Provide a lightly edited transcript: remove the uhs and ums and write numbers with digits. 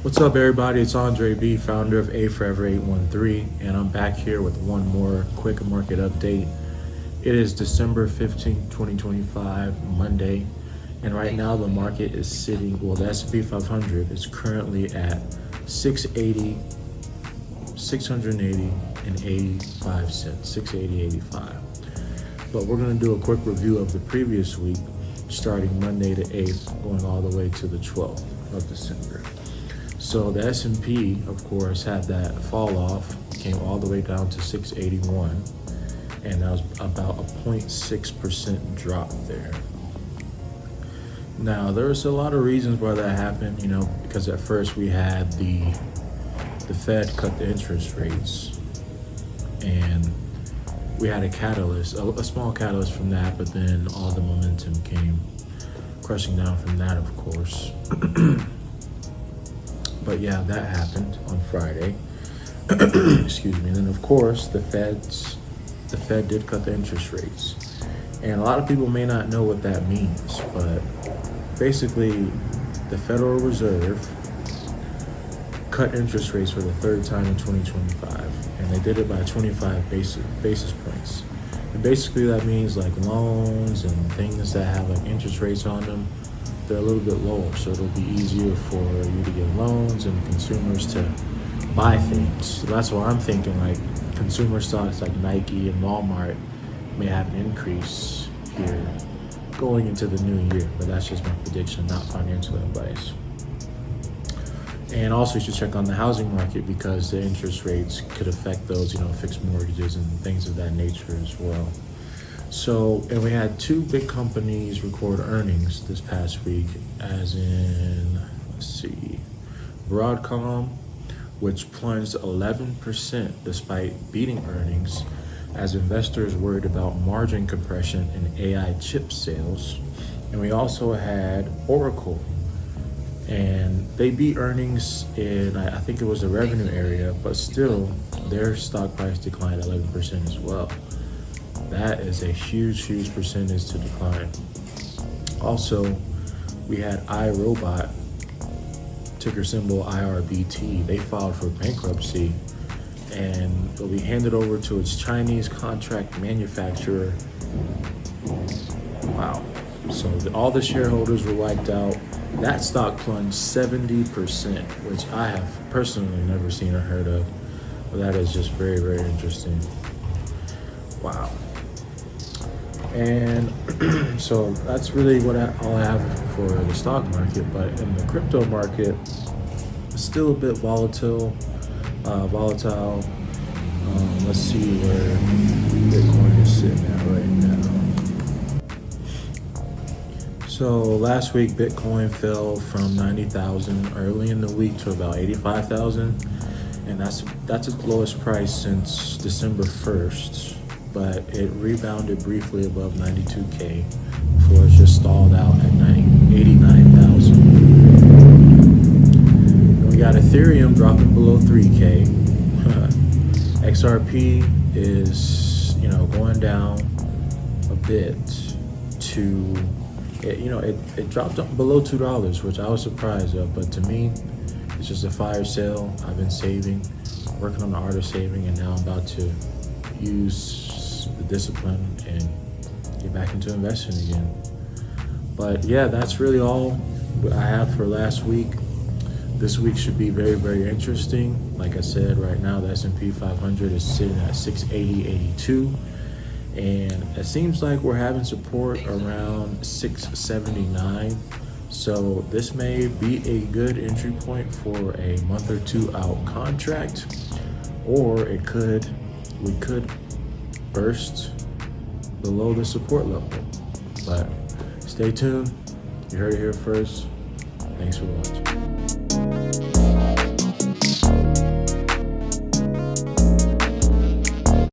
What's up, everybody? It's Andre B, founder of A Forever 813, and I'm back here with one more quick market update. It is December 15th, 2025, Monday, and right now the market is sitting, the S&P 500 is currently at 680, 680 and 85 cents, 680.85. But we're going to do a quick review of the previous week, starting Monday the 8th, going all the way to the 12th of December. So the S&P, of course, had that fall off, came all the way down to 681, and that was about a 0.6% drop there. Now, there's a lot of reasons why that happened, because at first we had the Fed cut the interest rates, and we had a catalyst, a small catalyst from that, but then all the momentum came crushing down from that, of course. But yeah, that happened on Friday. Excuse me. And then of course the Fed did cut the interest rates. And a lot of people may not know what that means, but basically the Federal Reserve cut interest rates for the third time in 2025. And they did it by 25 basis points. And basically that means like loans and things that have like interest rates on them, they're a little bit lower, so it'll be easier for you to get loans and consumers to buy things. So that's what I'm thinking, like consumer stocks like Nike and Walmart may have an increase here going into the new year, but that's just my prediction, not financial advice. And also you should check on the housing market because the interest rates could affect those, fixed mortgages and things of that nature as well. So, and we had two big companies record earnings this past week, as in, Broadcom, which plunged 11% despite beating earnings, as investors worried about margin compression in AI chip sales. And we also had Oracle, and they beat earnings in, I think it was the revenue area, but still their stock price declined 11% as well. That is a huge percentage to decline. Also, we had iRobot, ticker symbol IRBT. They filed for bankruptcy and it'll be handed over to its Chinese contract manufacturer. Wow. So all the shareholders were wiped out. That stock plunged 70%, which I have personally never seen or heard of. But that is just very interesting. Wow. And so that's really all I have for the stock market. But in the crypto market, it's still a bit volatile. Let's see where Bitcoin is sitting at right now. So last week, Bitcoin fell from 90,000 early in the week to about 85,000, and that's its lowest price since December 1st. But it rebounded briefly above 92K before it just stalled out at 89,000. We got Ethereum dropping below 3K. XRP is, going down a bit to, it dropped below $2, which I was surprised of. But to me, it's just a fire sale. I've been saving, working on the art of saving, and now I'm about to use the discipline and get back into investing again. But yeah, that's really all I have for last week. This week should be very interesting. Like I said, right now the S&P 500 is sitting at 680.82, and it seems like we're having support around 679. So this may be a good entry point for a month or two out contract, or we could burst below the support level. But stay tuned. You heard it here first. Thanks for watching.